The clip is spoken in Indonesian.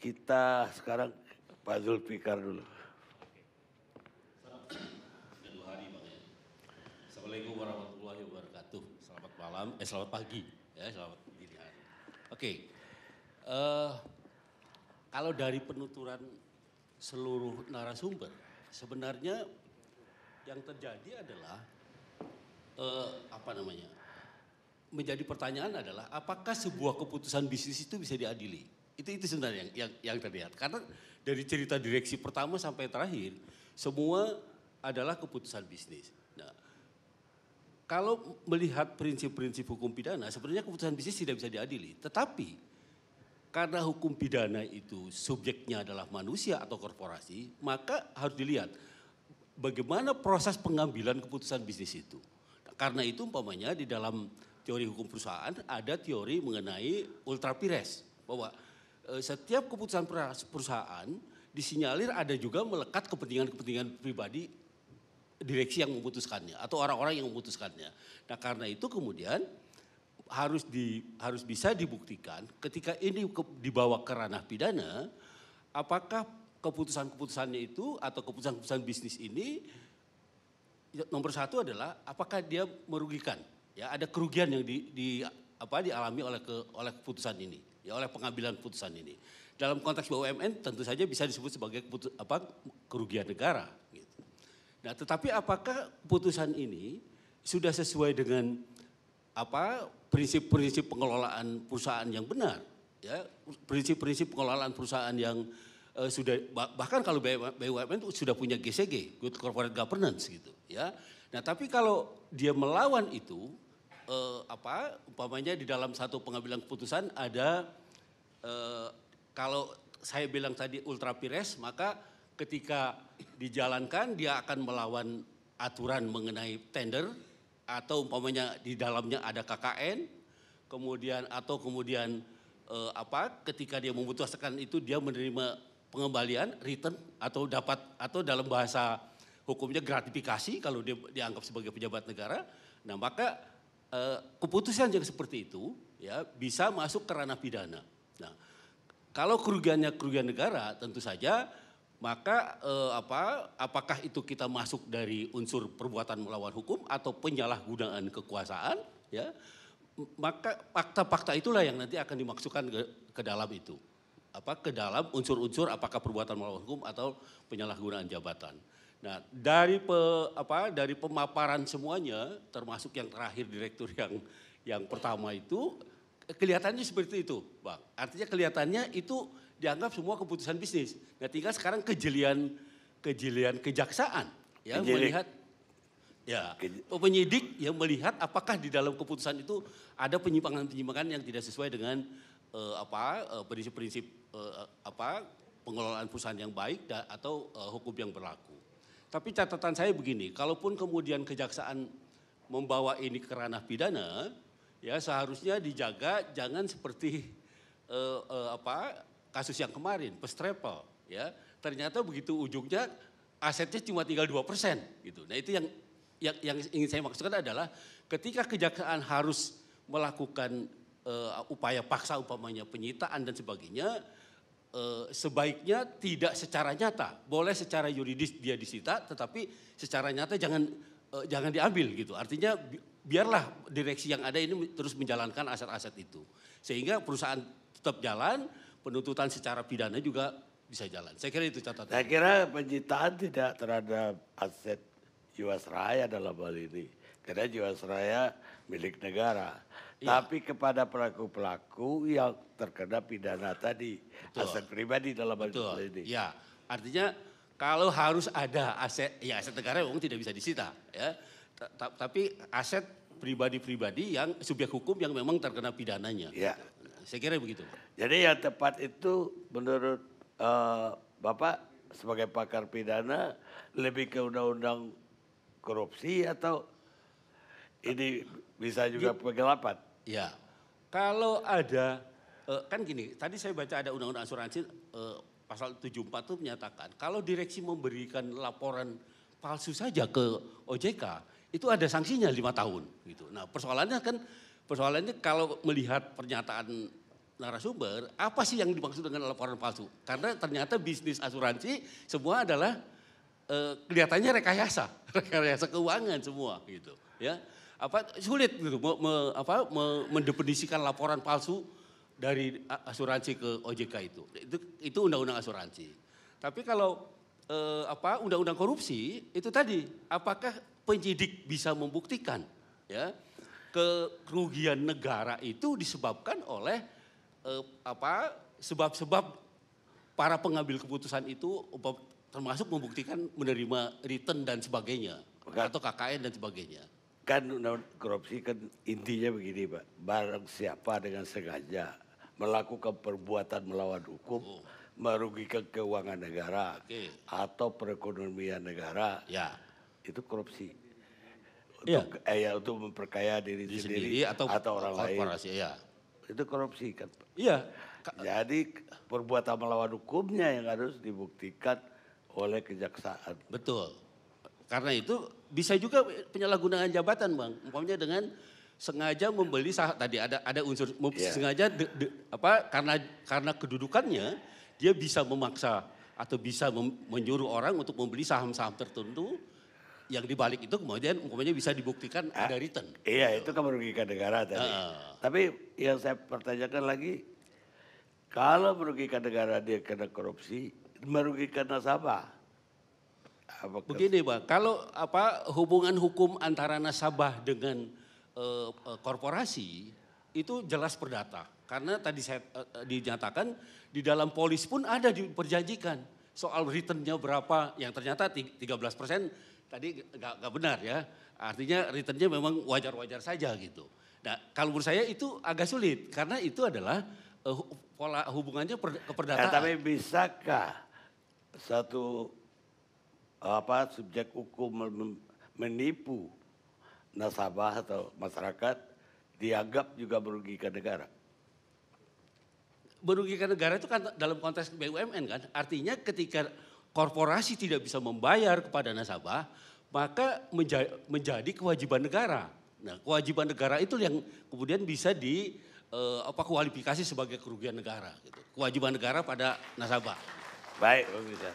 Kita sekarang Pak Zulfikar dulu. Sudah 2 hari Bang ya. Assalamualaikum warahmatullahi wabarakatuh. Selamat malam, selamat pagi ya, selamat dini hari. Oke, kalau dari penuturan seluruh narasumber, sebenarnya yang terjadi adalah menjadi pertanyaan adalah apakah sebuah keputusan bisnis itu bisa diadili? Itu sebenarnya yang terlihat. Karena dari cerita direksi pertama sampai terakhir, semua adalah keputusan bisnis. Nah, kalau melihat prinsip-prinsip hukum pidana, sebenarnya keputusan bisnis tidak bisa diadili. Tetapi karena hukum pidana itu subjeknya adalah manusia atau korporasi, maka harus dilihat bagaimana proses pengambilan keputusan bisnis itu. Karena itu umpamanya di dalam teori hukum perusahaan ada teori mengenai ultra vires, bahwa setiap keputusan perusahaan disinyalir ada juga melekat kepentingan-kepentingan pribadi direksi yang memutuskannya atau orang-orang yang memutuskannya. Nah, karena itu kemudian harus bisa dibuktikan ketika ini dibawa ke ranah pidana, apakah keputusan-keputusannya itu atau keputusan-keputusan bisnis ini nomor satu adalah apakah dia merugikan, ya ada kerugian yang dialami oleh keputusan ini, ya oleh pengambilan keputusan ini. Dalam konteks BUMN tentu saja bisa disebut sebagai kerugian negara. Gitu. Nah, tetapi apakah keputusan ini sudah sesuai dengan prinsip-prinsip pengelolaan perusahaan yang benar, ya prinsip-prinsip pengelolaan perusahaan yang sudah, bahkan kalau BUMN itu sudah punya GCG, Good Corporate Governance gitu, ya. Nah, tapi kalau dia melawan itu, umpamanya di dalam satu pengambilan keputusan ada, kalau saya bilang tadi ultra vires, maka ketika dijalankan dia akan melawan aturan mengenai tender, atau umpamanya di dalamnya ada KKN, kemudian ketika dia memutuskan itu dia menerima pengembalian return atau dalam bahasa hukumnya gratifikasi kalau dia dianggap sebagai pejabat negara. Nah, maka keputusan yang seperti itu ya bisa masuk ke ranah pidana. Nah, kalau kerugiannya kerugian negara tentu saja maka apakah itu kita masuk dari unsur perbuatan melawan hukum atau penyalahgunaan kekuasaan, ya maka fakta-fakta itulah yang nanti akan dimasukkan ke dalam itu, ke dalam unsur-unsur apakah perbuatan melawan hukum atau penyalahgunaan jabatan. Nah, dari pemaparan semuanya termasuk yang terakhir direktur yang pertama itu kelihatannya seperti itu, Bang. Artinya kelihatannya itu dianggap semua keputusan bisnis. Nah, tinggal sekarang kejelian kejaksaan ya melihat ya penyidik yang melihat apakah di dalam keputusan itu ada penyimpangan-penyimpangan yang tidak sesuai dengan prinsip-prinsip pengelolaan perusahaan yang baik atau hukum yang berlaku. Tapi catatan saya begini, kalaupun kemudian kejaksaan membawa ini ke ranah pidana, ya seharusnya dijaga jangan seperti kasus yang kemarin, first travel, ya ternyata begitu ujungnya asetnya cuma tinggal 2% gitu. Nah, itu yang ingin saya maksudkan adalah ketika kejaksaan harus melakukan upaya paksa umpamanya penyitaan dan sebagainya, sebaiknya tidak secara nyata, boleh secara yuridis dia disita, tetapi secara nyata jangan diambil gitu. Artinya biarlah direksi yang ada ini terus menjalankan aset-aset itu, sehingga perusahaan tetap jalan. Penuntutan secara pidana juga bisa jalan. Saya kira itu catatan. Saya kira penyitaan tidak terhadap aset Jiwasraya dalam hal ini. Karena Jiwasraya milik negara. Ya. Tapi kepada pelaku-pelaku yang terkena pidana tadi. Betul. Aset pribadi dalam hal ini. Ya, artinya kalau harus ada aset, ya aset negara memang tidak bisa disita. Ya. Tapi aset pribadi-pribadi yang subjek hukum yang memang terkena pidananya. Ya. Saya kira begitu. Jadi yang tepat itu menurut Bapak sebagai pakar pidana lebih ke undang-undang korupsi atau ini bisa juga penggelapan? Ya, kalau ada, kan gini, tadi saya baca ada undang-undang asuransi pasal 74 itu menyatakan kalau direksi memberikan laporan palsu saja ke OJK itu ada sanksinya 5 tahun gitu. Nah, persoalannya kalau melihat pernyataan narasumber, apa sih yang dimaksud dengan laporan palsu? Karena ternyata bisnis asuransi semua adalah kelihatannya rekayasa, rekayasa keuangan semua gitu, ya. Sulit gitu mendefinisikan laporan palsu dari asuransi ke OJK itu. Itu undang-undang asuransi. Tapi kalau undang-undang korupsi itu tadi, apakah penyidik bisa membuktikan ya kerugian negara itu disebabkan oleh sebab-sebab para pengambil keputusan itu, termasuk membuktikan menerima return dan sebagainya, atau KKN dan sebagainya. Kan undang-undang korupsi kan intinya begini Pak, barang siapa dengan sengaja melakukan perbuatan melawan hukum, merugikan keuangan negara atau perekonomian negara, ya itu korupsi. Untuk memperkaya diri sendiri atau orang lain. Ya. Itu korupsi kan. Iya. Jadi perbuatan melawan hukumnya yang harus dibuktikan oleh kejaksaan. Betul. Karena itu bisa juga penyalahgunaan jabatan Bang. Umpamanya dengan sengaja membeli saham, tadi ada unsur sengaja karena kedudukannya dia bisa memaksa atau bisa menyuruh orang untuk membeli saham-saham tertentu, yang dibalik itu kemudian umpamanya bisa dibuktikan ada return. Iya, itu kan merugikan negara tadi. Tapi yang saya pertanyakan lagi, kalau merugikan negara dia kena korupsi, merugikan nasabah. Begini Bang, kalau hubungan hukum antara nasabah dengan korporasi itu jelas perdata. Karena tadi saya dinyatakan di dalam polis pun ada diperjanjikan soal returnnya berapa, yang ternyata 13% tadi nggak benar ya. Artinya returnnya memang wajar-wajar saja gitu. Nah kalau menurut saya itu agak sulit karena itu adalah pola hubungannya keperdataan. Tapi bisakah satu subjek hukum menipu nasabah atau masyarakat dianggap juga merugikan negara? Merugikan negara itu kan dalam konteks BUMN kan, artinya ketika korporasi tidak bisa membayar kepada nasabah, maka menjadi kewajiban negara. Nah, kewajiban negara itu yang kemudian bisa kualifikasi sebagai kerugian negara. Gitu. Kewajiban negara pada nasabah. Baik, Pak Bisa.